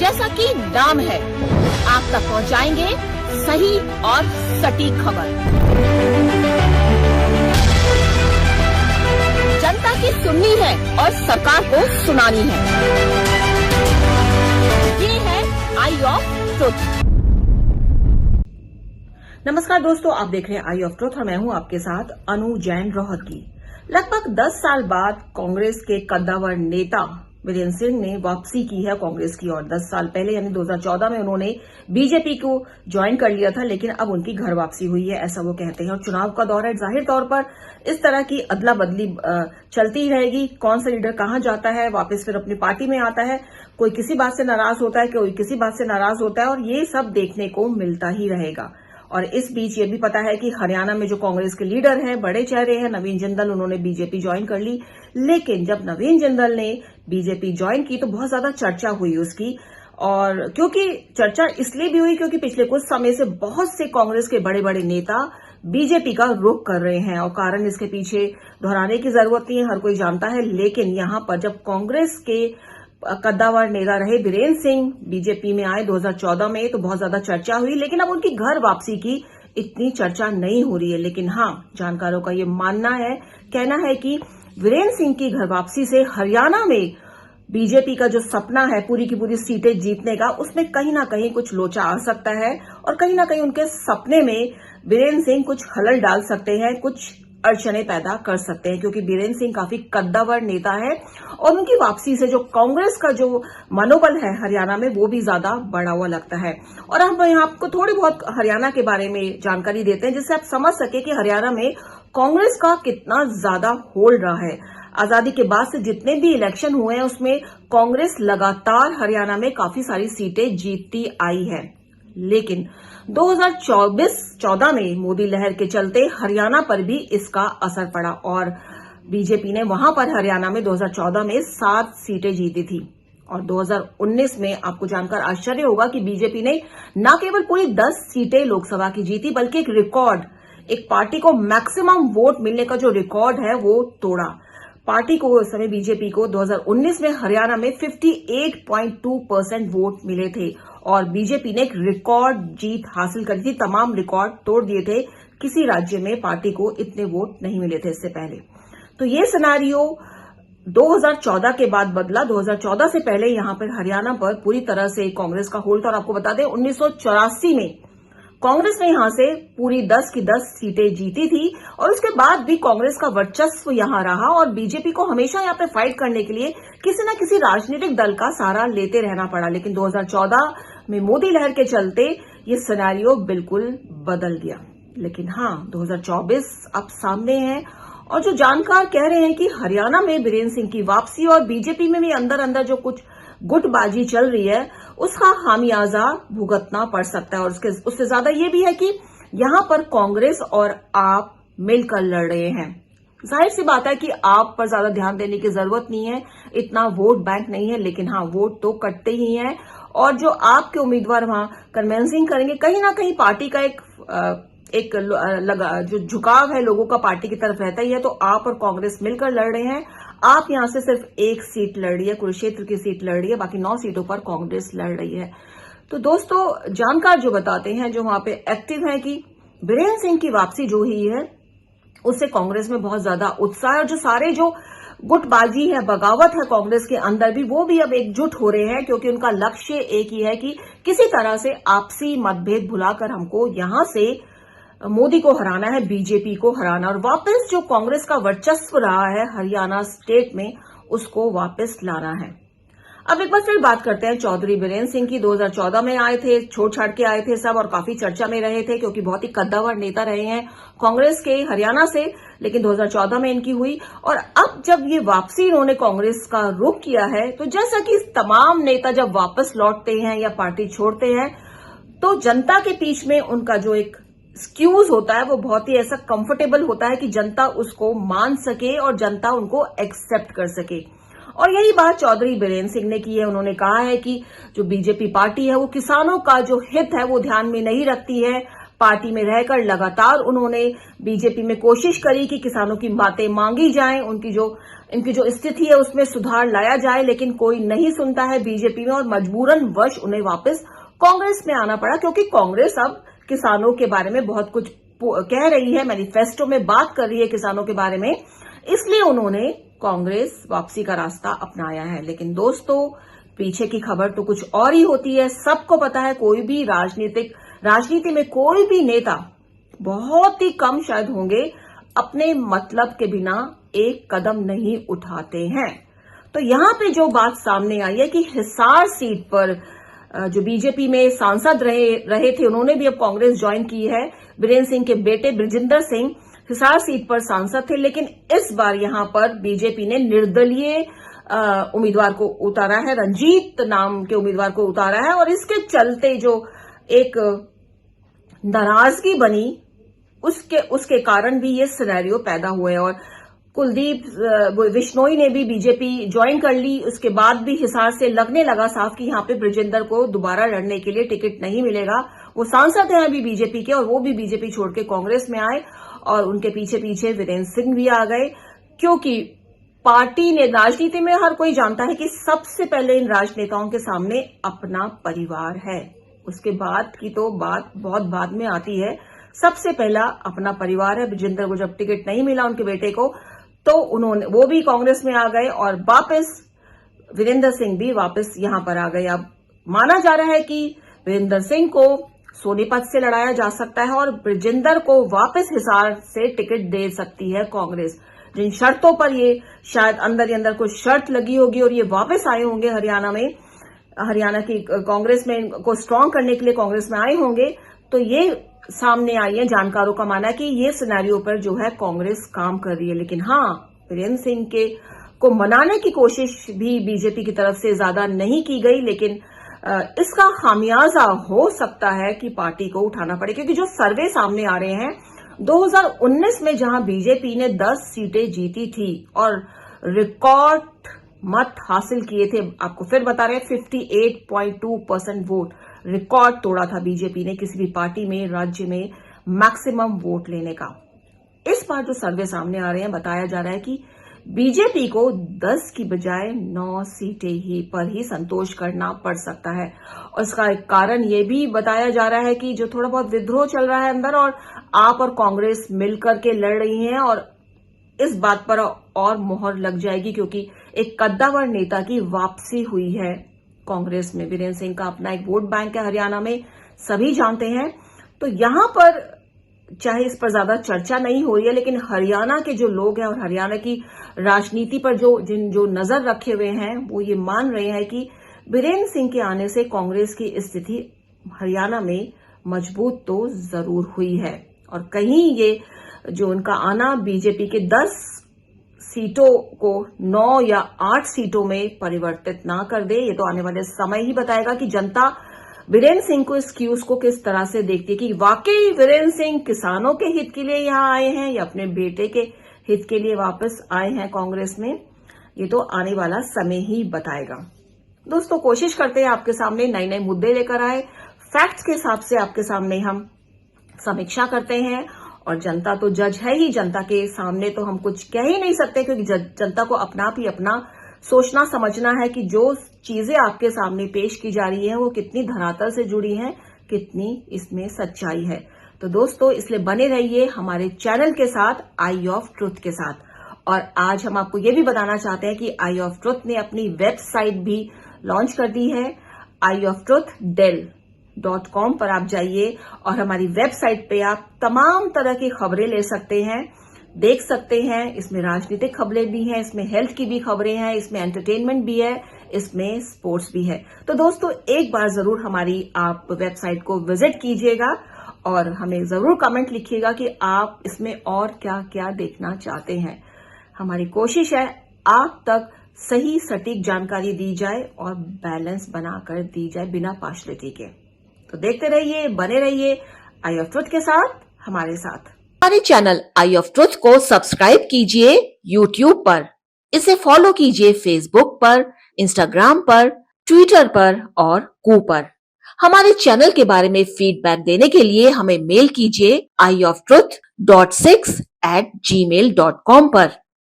जैसा कि नाम है, आप तक पहुंचाएंगे सही और सटीक खबर। जनता की सुननी है और सरकार को सुनानी है। ये है आई ऑफ ट्रुथ। नमस्कार दोस्तों, आप देख रहे हैं आई ऑफ ट्रुथ और मैं हूं आपके साथ अनु जैन रोहतगी। लगभग 10 साल बाद कांग्रेस के कद्दावर नेता वीरेंद्र सिंह ने वापसी की है कांग्रेस की। और 10 साल पहले यानी 2014 में उन्होंने बीजेपी को ज्वाइन कर लिया था, लेकिन अब उनकी घर वापसी हुई है, ऐसा वो कहते हैं। और चुनाव का दौर है, जाहिर तौर पर इस तरह की अदला बदली चलती ही रहेगी। कौन सा लीडर कहां जाता है, वापस फिर अपनी पार्टी में आता है, कोई किसी बात से नाराज होता है, कोई किसी बात से नाराज होता है, और ये सब देखने को मिलता ही रहेगा। और इस बीच ये भी पता है कि हरियाणा में जो कांग्रेस के लीडर हैं, बड़े चेहरे हैं, नवीन जिंदल, उन्होंने बीजेपी ज्वाइन कर ली। लेकिन जब नवीन जिंदल ने बीजेपी ज्वाइन की तो बहुत ज्यादा चर्चा हुई उसकी। और क्योंकि चर्चा इसलिए भी हुई क्योंकि पिछले कुछ समय से बहुत से कांग्रेस के बड़े बड़े नेता बीजेपी का रुख कर रहे हैं। और कारण इसके पीछे दोहराने की जरूरत नहीं है, हर कोई जानता है। लेकिन यहां पर जब कांग्रेस के कद्दावर नेता रहे वीरेंद्र सिंह बीजेपी में आए 2014 में, तो बहुत ज्यादा चर्चा हुई। लेकिन अब उनकी घर वापसी की इतनी चर्चा नहीं हो रही है। लेकिन हाँ, जानकारों का ये कहना है कि वीरेंद्र सिंह की घर वापसी से हरियाणा में बीजेपी का जो सपना है पूरी की पूरी सीटें जीतने का, उसमें कहीं ना कहीं कुछ लोचा आ सकता है। और कहीं ना कहीं उनके सपने में वीरेंद्र सिंह कुछ खलल डाल सकते हैं, कुछ अड़चने पैदा कर सकते हैं, क्योंकि वीरेंद्र सिंह काफी कद्दावर नेता है। और उनकी वापसी से जो कांग्रेस का जो मनोबल है हरियाणा में, वो भी ज्यादा बढ़ा हुआ लगता है। और हम यहाँ आपको थोड़ी बहुत हरियाणा के बारे में जानकारी देते हैं, जिससे आप समझ सके कि हरियाणा में कांग्रेस का कितना ज्यादा होल्ड रहा है। आजादी के बाद से जितने भी इलेक्शन हुए हैं, उसमें कांग्रेस लगातार हरियाणा में काफी सारी सीटें जीतती आई है। लेकिन 2014 में मोदी लहर के चलते हरियाणा पर भी इसका असर पड़ा और बीजेपी ने वहां पर हरियाणा में 2014 में 7 सीटें जीती थी। और 2019 में आपको जानकर आश्चर्य होगा कि बीजेपी ने न केवल पूरी 10 सीटें लोकसभा की जीती, बल्कि एक रिकॉर्ड, एक पार्टी को मैक्सिमम वोट मिलने का जो रिकॉर्ड है वो तोड़ा। पार्टी को उस समय बीजेपी को 2019 में हरियाणा में 58.2% वोट मिले थे और बीजेपी ने एक रिकॉर्ड जीत हासिल करी थी, तमाम रिकॉर्ड तोड़ दिए थे। किसी राज्य में पार्टी को इतने वोट नहीं मिले थे इससे पहले। तो ये सिनेरियो 2014 के बाद बदला। 2014 से पहले यहां पर हरियाणा पर पूरी तरह से कांग्रेस का होल्ड था। और आपको बता दें 1984 में कांग्रेस ने यहां से पूरी 10 की 10 सीटें जीती थी और उसके बाद भी कांग्रेस का वर्चस्व यहां रहा। और बीजेपी को हमेशा यहां पे फाइट करने के लिए किसी न किसी राजनीतिक दल का सहारा लेते रहना पड़ा। लेकिन 2014 में मोदी लहर के चलते ये सिनेरियो बिल्कुल बदल गया। लेकिन हाँ, 2024 अब सामने है और जो जानकार कह रहे हैं कि हरियाणा में वीरेंद्र सिंह की वापसी और बीजेपी में भी अंदर अंदर जो कुछ गुटबाजी चल रही है, उसका खामियाजा भुगतना पड़ सकता है। और उससे ज्यादा ये भी है कि यहां पर कांग्रेस और आप मिलकर लड़ रहे हैं। जाहिर सी बात है कि आप पर ज्यादा ध्यान देने की जरूरत नहीं है, इतना वोट बैंक नहीं है। लेकिन हाँ, वोट तो कटते ही हैं। और जो आपके उम्मीदवार वहां कन्विंसिंग करेंगे, कहीं ना कहीं पार्टी का जो झुकाव है लोगों का पार्टी की तरफ रहता ही है। तो आप और कांग्रेस मिलकर लड़ रहे हैं। आप यहां से सिर्फ एक सीट लड़ रही है, कुरुक्षेत्र की सीट लड़ रही है, बाकी 9 सीटों पर कांग्रेस लड़ रही है। तो दोस्तों, जानकार जो बताते हैं, जो वहां पे एक्टिव है, कि वीरेंद्र सिंह की वापसी जो हुई है उससे कांग्रेस में बहुत ज्यादा उत्साह है। और जो सारे जो गुटबाजी है, बगावत है कांग्रेस के अंदर भी, वो भी अब एकजुट हो रहे हैं, क्योंकि उनका लक्ष्य एक ही है कि किसी तरह से आपसी मतभेद भुलाकर हमको यहां से मोदी को हराना है, बीजेपी को हराना, और वापस जो कांग्रेस का वर्चस्व रहा है हरियाणा स्टेट में, उसको वापस लाना है। अब एक बार फिर बात करते हैं चौधरी वीरेंद्र सिंह की। 2014 में आए थे, छोड़ छाड़ के आए थे सब, और काफी चर्चा में रहे थे क्योंकि बहुत ही कद्दावर नेता रहे हैं कांग्रेस के हरियाणा से। लेकिन 2014 में इनकी हुई और अब जब ये वापसी इन्होंने कांग्रेस का रुख किया है, तो जैसा कि तमाम नेता जब वापस लौटते हैं या पार्टी छोड़ते हैं, तो जनता के बीच में उनका जो एक एक्सक्यूज होता है वो बहुत ही ऐसा कंफर्टेबल होता है कि जनता उसको मान सके और जनता उनको एक्सेप्ट कर सके। और यही बात चौधरी बीरेन सिंह ने की है। उन्होंने कहा है कि जो बीजेपी पार्टी है वो किसानों का जो हित है वो ध्यान में नहीं रखती है, पार्टी में रहकर लगातार उन्होंने बीजेपी में कोशिश करी कि किसानों की बातें मांगी जाएं, इनकी जो स्थिति है उसमें सुधार लाया जाए, लेकिन कोई नहीं सुनता है बीजेपी में और मजबूरन वश उन्हें वापस कांग्रेस में आना पड़ा, क्योंकि कांग्रेस अब किसानों के बारे में बहुत कुछ कह रही है, मैनिफेस्टो में बात कर रही है किसानों के बारे में, इसलिए उन्होंने कांग्रेस वापसी का रास्ता अपनाया है। लेकिन दोस्तों, पीछे की खबर तो कुछ और ही होती है। सबको पता है, कोई भी राजनीति में कोई भी नेता, बहुत ही कम शायद होंगे, अपने मतलब के बिना एक कदम नहीं उठाते हैं। तो यहां पे जो बात सामने आई है कि हिसार सीट पर जो बीजेपी में सांसद रहे थे, उन्होंने भी अब कांग्रेस ज्वाइन की है। बीरेन्द्र सिंह के बेटे ब्रजेंद्र सिंह हिसार सीट पर सांसद थे, लेकिन इस बार यहां पर बीजेपी ने निर्दलीय उम्मीदवार को उतारा है, रंजीत नाम के उम्मीदवार को उतारा है, और इसके चलते जो एक नाराजगी बनी, उसके कारण भी ये सिनेरियो पैदा हुए। और कुलदीप बिश्नोई ने भी बीजेपी ज्वाइन कर ली। उसके बाद भी हिसार से लगने लगा साफ कि यहां पे ब्रजेंद्र को दोबारा लड़ने के लिए टिकट नहीं मिलेगा। वो सांसद हैं अभी बीजेपी के, और वो भी बीजेपी छोड़ के कांग्रेस में आए, और उनके पीछे पीछे वीरेंद्र सिंह भी आ गए, क्योंकि पार्टी ने, राजनीति में हर कोई जानता है कि सबसे पहले इन राजनेताओं के सामने अपना परिवार है। उसके बाद की तो बात बहुत बाद में आती है। सबसे पहला अपना परिवार है। ब्रजेंद्र को जब टिकट नहीं मिला उनके बेटे को, तो वो भी कांग्रेस में आ गए, और वापस वीरेंद्र सिंह भी वापस यहां पर आ गए। अब माना जा रहा है कि वीरेंद्र सिंह को सोनीपत से लड़ाया जा सकता है, और ब्रजेंद्र को वापस हिसार से टिकट दे सकती है कांग्रेस, जिन शर्तों पर ये शायद अंदर ही अंदर कुछ शर्त लगी होगी, और ये वापस आए होंगे हरियाणा की कांग्रेस में, इनको स्ट्रांग करने के लिए कांग्रेस में आए होंगे। तो ये सामने आई है, जानकारों का मानना है कि ये सिनेरियो पर जो है कांग्रेस काम कर रही है। लेकिन हाँ, वीरेंद्र सिंह को मनाने की कोशिश भी बीजेपी की तरफ से ज्यादा नहीं की गई, लेकिन इसका खामियाजा हो सकता है कि पार्टी को उठाना पड़े, क्योंकि जो सर्वे सामने आ रहे हैं 2019 में, जहां बीजेपी ने 10 सीटें जीती थी और रिकॉर्ड मत हासिल किए थे, आपको फिर बता रहे हैं 58.2% वोट, रिकॉर्ड तोड़ा था बीजेपी ने किसी भी पार्टी में राज्य में मैक्सिमम वोट लेने का। इस बार जो सर्वे सामने आ रहे हैं, बताया जा रहा है कि बीजेपी को 10 की बजाय 9 सीटें पर ही संतोष करना पड़ सकता है। और इसका एक कारण यह भी बताया जा रहा है कि जो थोड़ा बहुत विद्रोह चल रहा है अंदर, और आप और कांग्रेस मिलकर के लड़ रही हैं, और इस बात पर और मोहर लग जाएगी, क्योंकि एक कद्दावर नेता की वापसी हुई है कांग्रेस में। वीरेंद्र सिंह का अपना एक वोट बैंक है हरियाणा में, सभी जानते हैं। तो यहां पर चाहे इस पर ज्यादा चर्चा नहीं हो रही है, लेकिन हरियाणा के जो लोग हैं और हरियाणा की राजनीति पर जो नजर रखे हुए हैं, वो ये मान रहे हैं कि वीरेंद्र सिंह के आने से कांग्रेस की स्थिति हरियाणा में मजबूत तो जरूर हुई है, और कहीं ये जो उनका आना बीजेपी के 10 सीटों को 9 या 8 सीटों में परिवर्तित ना कर दे। ये तो आने वाले समय ही बताएगा कि जनता वीरेंद्र सिंह को, इस क्यूज को किस तरह से देखती है, कि वाकई वीरेंद्र सिंह किसानों के हित के लिए यहां आए हैं या अपने बेटे के हित के लिए वापस आए हैं कांग्रेस में। ये तो आने वाला समय ही बताएगा। दोस्तों, कोशिश करते हैं आपके सामने नए नए मुद्दे लेकर आए, फैक्ट्स के हिसाब से आपके सामने हम समीक्षा करते हैं, और जनता तो जज है ही। जनता के सामने तो हम कुछ कह ही नहीं सकते, क्योंकि जनता को अपना भी अपना सोचना समझना है कि जो चीजें आपके सामने पेश की जा रही है वो कितनी धरातल से जुड़ी हैं, कितनी इसमें सच्चाई है। तो दोस्तों, इसलिए बने रहिए हमारे चैनल के साथ, आई ऑफ ट्रुथ के साथ। और आज हम आपको ये भी बताना चाहते हैं कि आई ऑफ ट्रुथ ने अपनी वेबसाइट भी लॉन्च कर दी है। ioftruthdel.com पर आप जाइए, और हमारी वेबसाइट पे आप तमाम तरह की खबरें ले सकते हैं, देख सकते हैं। इसमें राजनीतिक खबरें भी हैं, इसमें हेल्थ की भी खबरें हैं, इसमें एंटरटेनमेंट भी है, इसमें स्पोर्ट्स भी है। तो दोस्तों, एक बार जरूर हमारी आप वेबसाइट को विजिट कीजिएगा, और हमें जरूर कमेंट लिखिएगा कि आप इसमें और क्या क्या देखना चाहते हैं। हमारी कोशिश है आप तक सही सटीक जानकारी दी जाए और बैलेंस बनाकर दी जाए, बिना पार्शलिटी के। तो देखते रहिए, बने रहिए आई ऑफ ट्रुथ के साथ, हमारे साथ। हमारे चैनल आई ऑफ ट्रुथ को सब्सक्राइब कीजिए YouTube पर, इसे फॉलो कीजिए Facebook पर, Instagram पर, Twitter पर और कू पर। हमारे चैनल के बारे में फीडबैक देने के लिए हमें मेल कीजिए ioftruth.6@gmail.com पर।